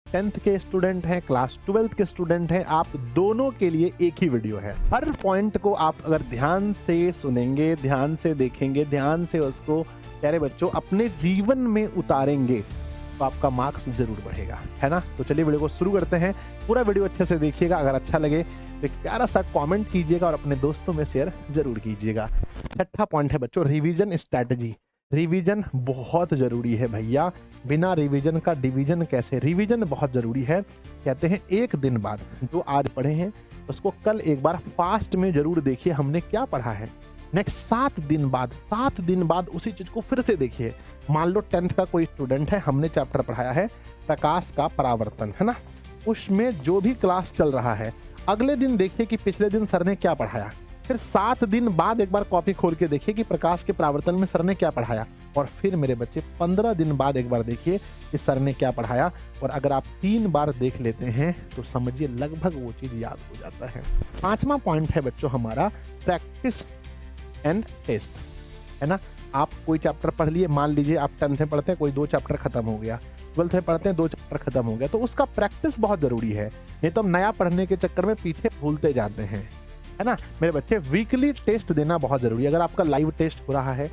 10th के student हैं, class 12th के स्टूडेंट हैं, आप दोनों के लिए एक ही वीडियो है। हर पॉइंट को आप अगर ध्यान से सुनेंगे, ध्यान से देखेंगे, ध्यान से उसको प्यारे बच्चों अपने जीवन में उतारेंगे तो आपका मार्क्स जरूर बढ़ेगा, है ना। तो चलिए वीडियो को शुरू करते हैं। पूरा वीडियो अच्छे से देखिएगा, अगर अच्छा लगे तो एक प्यारा सा कमेंट कीजिएगा और अपने दोस्तों में शेयर जरूर कीजिएगा। छठा पॉइंट है बच्चों, रिवीजन स्ट्रैटेजी। रिवीजन बहुत जरूरी है भैया, बिना रिवीजन का डिवीजन कैसे। रिवीजन बहुत जरूरी है। कहते हैं एक दिन बाद जो आज पढ़े हैं उसको कल एक बार फास्ट में जरूर देखिए हमने क्या पढ़ा है। नेक्स्ट 7 दिन बाद उसी चीज को फिर से देखिए। मान लो 10th का कोई स्टूडेंट है, हमने चैप्टर पढ़ाया है प्रकाश का परावर्तन, है ना। उसमें जो भी क्लास चल रहा है अगले दिन देखिए कि पिछले दिन सर ने क्या पढ़ाया। फिर 7 दिन बाद एक बार कॉपी खोल के देखिए कि प्रकाश के परावर्तन में सर ने क्या पढ़ाया। और फिर मेरे बच्चे 15 दिन बाद एक बार देखिए कि सर ने क्या पढ़ाया। और अगर आप 3 बार देख लेते हैं तो समझिए लगभग वो चीज याद हो जाता है। 5वां पॉइंट है बच्चों हमारा प्रैक्टिस एंड टेस्ट, है ना। आप कोई चैप्टर पढ़ लिए, मान लीजिए आप 10th में पढ़ते हैं, कोई 2 चैप्टर खत्म हो गया, 12th में पढ़ते हैं 2 चैप्टर खत्म हो गया, तो उसका प्रैक्टिस बहुत जरूरी है। नहीं तो हम नया पढ़ने के चक्कर में पीछे भूलते जाते हैं, है ना। मेरे बच्चे वीकली टेस्ट देना बहुत जरूरी है। अगर आपका लाइव टेस्ट हो रहा है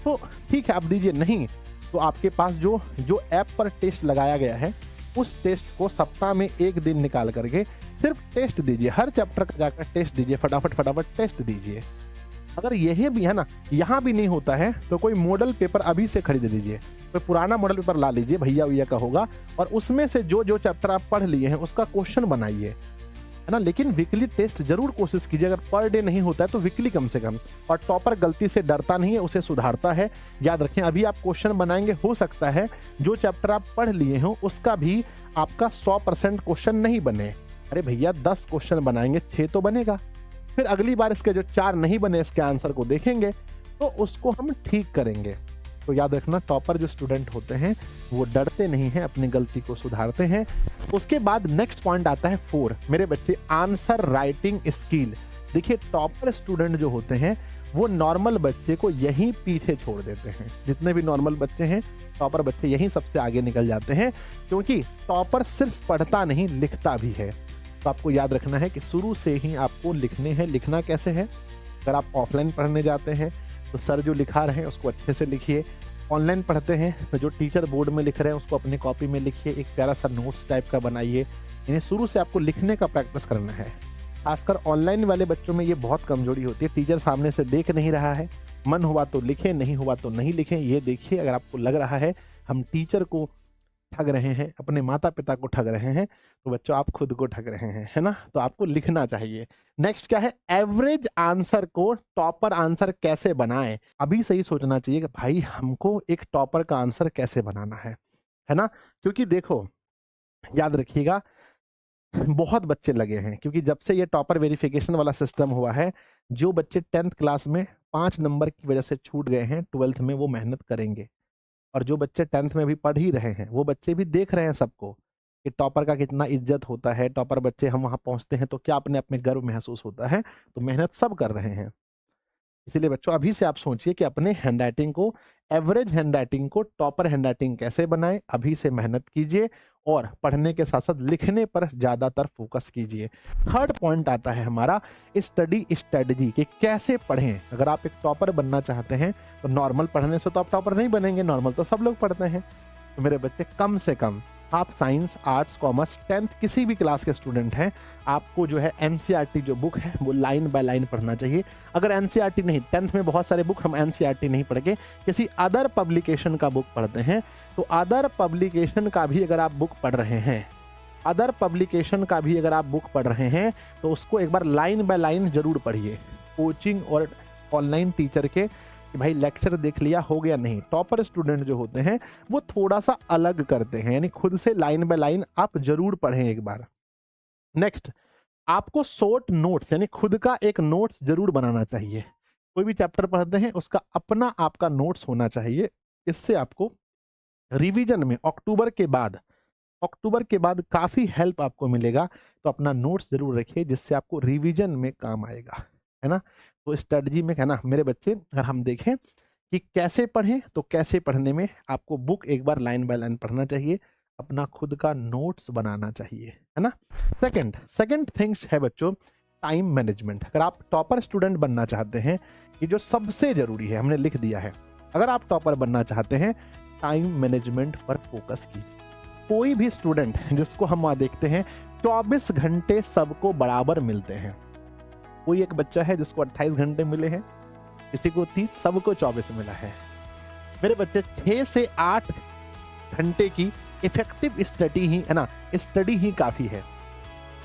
तो ठीक है आप दीजिए, नहीं तो आपके पास जो ऐप पर टेस्ट लगाया गया है उस टेस्ट को सप्ताह में 1 दिन निकाल करके सिर्फ टेस्ट दीजिए। हर चैप्टर का जाकर टेस्ट दीजिए, फटाफट टेस्ट दीजिए। अगर यही भी है ना, यहाँ भी नहीं होता है तो कोई मॉडल पेपर अभी से खरीद लीजिए, कोई पुराना मॉडल पेपर ला लीजिए, भैया का होगा, और उसमें से जो चैप्टर आप पढ़ लिए हैं उसका क्वेश्चन बनाइए, है ना। लेकिन वीकली टेस्ट जरूर कोशिश कीजिए। अगर पर डे नहीं होता है तो वीकली कम से कम। और टॉपर गलती से डरता नहीं है, उसे सुधारता है। याद रखें, अभी आप क्वेश्चन बनाएंगे, हो सकता है जो चैप्टर आप पढ़ लिए हो उसका भी आपका 100% क्वेश्चन नहीं बने। अरे भैया 10 क्वेश्चन बनाएंगे 6 तो बनेगा। फिर अगली बार इसके जो 4 नहीं बने इसके आंसर को देखेंगे तो उसको हम ठीक करेंगे। तो याद रखना, टॉपर जो स्टूडेंट होते हैं वो डरते नहीं हैं, अपनी गलती को सुधारते हैं। उसके बाद नेक्स्ट पॉइंट आता है 4, मेरे बच्चे आंसर राइटिंग स्किल। देखिए टॉपर स्टूडेंट जो होते हैं वो नॉर्मल बच्चे को यहीं पीछे छोड़ देते हैं। जितने भी नॉर्मल बच्चे हैं टॉपर बच्चे यहीं सबसे आगे निकल जाते हैं, क्योंकि टॉपर सिर्फ पढ़ता नहीं लिखता भी है। तो आपको याद रखना है कि शुरू से ही आपको लिखने हैं। लिखना कैसे है, अगर आप ऑफलाइन पढ़ने जाते हैं तो सर जो लिखा रहे हैं उसको अच्छे से लिखिए। ऑनलाइन पढ़ते हैं तो जो टीचर बोर्ड में लिख रहे हैं उसको अपनी कॉपी में लिखिए, एक प्यारा सा नोट्स टाइप का बनाइए। इन्हें शुरू से आपको लिखने का प्रैक्टिस करना है। खासकर ऑनलाइन वाले बच्चों में ये बहुत कमजोरी होती है, टीचर सामने से देख नहीं रहा है, मन हुआ तो लिखें, नहीं हुआ तो नहीं लिखें। ये देखिए, अगर आपको लग रहा है हम टीचर को ठग रहे हैं, अपने माता पिता को ठग रहे हैं, तो बच्चों आप खुद को ठग रहे हैं, है ना। तो आपको लिखना चाहिए। नेक्स्ट क्या है, एवरेज आंसर को टॉपर आंसर कैसे बनाएं। अभी से ही सोचना चाहिए कि भाई हमको एक टॉपर का आंसर कैसे बनाना है ना। क्योंकि देखो याद रखिएगा, बहुत बच्चे लगे हैं, क्योंकि जब से ये टॉपर वेरिफिकेशन वाला सिस्टम हुआ है, जो बच्चे 10th क्लास में 5 नंबर की वजह से छूट गए हैं 12th में वो मेहनत करेंगे। और जो बच्चे 10th में भी पढ़ ही रहे हैं वो बच्चे भी देख रहे हैं सबको कि टॉपर का कितना इज्जत होता है। टॉपर बच्चे हम वहां पहुंचते हैं तो क्या अपने आप में गर्व महसूस होता है। तो मेहनत सब कर रहे हैं। इसीलिए बच्चों अभी से आप सोचिए कि अपने हैंडराइटिंग को, एवरेज हैंडराइटिंग को टॉपर हैंडराइटिंग कैसे बनाएं। अभी से मेहनत कीजिए और पढ़ने के साथ साथ लिखने पर ज्यादातर फोकस कीजिए। थर्ड पॉइंट आता है हमारा स्टडी स्ट्रेटजी, कि कैसे पढ़ें। अगर आप एक टॉपर बनना चाहते हैं तो नॉर्मल पढ़ने से तो आप टॉपर नहीं बनेंगे, नॉर्मल तो सब लोग पढ़ते हैं। तो मेरे बच्चे कम से कम आप साइंस, आर्ट्स, कॉमर्स, 10th किसी भी क्लास के स्टूडेंट हैं, आपको जो है एनसीईआरटी जो बुक है वो लाइन बाय लाइन पढ़ना चाहिए। अगर एनसीईआरटी नहीं, 10th में बहुत सारे बुक हम एनसीईआरटी नहीं पढ़ के किसी अदर पब्लिकेशन का बुक पढ़ते हैं, तो अदर पब्लिकेशन का भी अगर आप बुक पढ़ रहे हैं, अदर पब्लिकेशन का भी अगर आप बुक पढ़ रहे हैं तो उसको एक बार लाइन बाय लाइन जरूर पढ़िए। कोचिंग और ऑनलाइन टीचर के कि भाई लेक्चर देख लिया हो गया, नहीं। टॉपर स्टूडेंट जो होते हैं वो थोड़ा सा अलग करते हैं, यानी खुद से लाइन बाय लाइन आप जरूर पढ़ें एक बार। नेक्स्ट, आपको शॉर्ट नोट्स यानी खुद का एक नोट्स जरूर बनाना चाहिए। कोई भी चैप्टर पढ़ते हैं उसका अपना आपका नोट्स होना चाहिए। इससे आपको रिवीजन में अक्टूबर के बाद काफी हेल्प आपको मिलेगा। तो अपना नोट्स जरूर रखिए जिससे आपको रिवीजन में काम आएगा, है ना। तो स्ट्रेटजी में, है ना मेरे बच्चे, अगर हम देखें कि कैसे पढ़ें तो कैसे पढ़ने में आपको बुक एक बार लाइन बाय लाइन पढ़ना चाहिए, अपना खुद का नोट्स बनाना चाहिए, है ना। सेकंड थिंग्स है बच्चों टाइम मैनेजमेंट। अगर आप टॉपर स्टूडेंट बनना चाहते हैं, ये जो सबसे जरूरी है हमने लिख दिया है, अगर आप टॉपर बनना चाहते हैं टाइम मैनेजमेंट पर फोकस कीजिए। कोई भी स्टूडेंट जिसको हम वहां देखते हैं 24 घंटे सबको बराबर मिलते हैं। कोई एक बच्चा है जिसको 28 घंटे मिले हैं, किसी को 30, सबको 24 मिला है। मेरे बच्चे 6 से 8 घंटे की इफेक्टिव स्टडी ही है ना, स्टडी ही काफी है।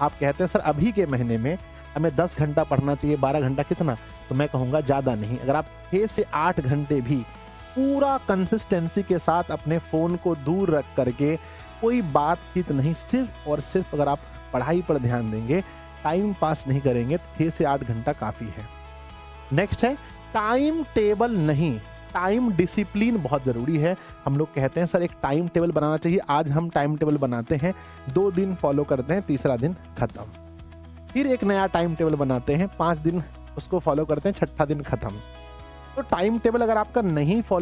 आप कहते हैं सर अभी के महीने में हमें 10 घंटा पढ़ना चाहिए, 12 घंटा कितना, तो मैं कहूँगा ज़्यादा नहीं। अगर आप 6 से 8 घंटे भी पूरा कंसिस्टेंसी के साथ अपने फ़ोन को दूर रख करके कोई बातचीत नहीं, सिर्फ और सिर्फ अगर आप पढ़ाई पर ध्यान देंगे, टाइम पास नहीं करेंगे, तो 6 से 8 घंटा काफ़ी है। नेक्स्ट है टाइम टेबल नहीं, टाइम डिसिप्लिन बहुत ज़रूरी है। हम लोग कहते हैं सर एक टाइम टेबल बनाना चाहिए, आज हम टाइम टेबल बनाते हैं, 2 दिन फॉलो करते हैं, तीसरा दिन खत्म। फिर एक नया टाइम टेबल बनाते हैं, 5 दिन उसको फॉलो करते हैं, छठा दिन खत्म। तो टाइम टेबल अगर आपका नहीं फॉलो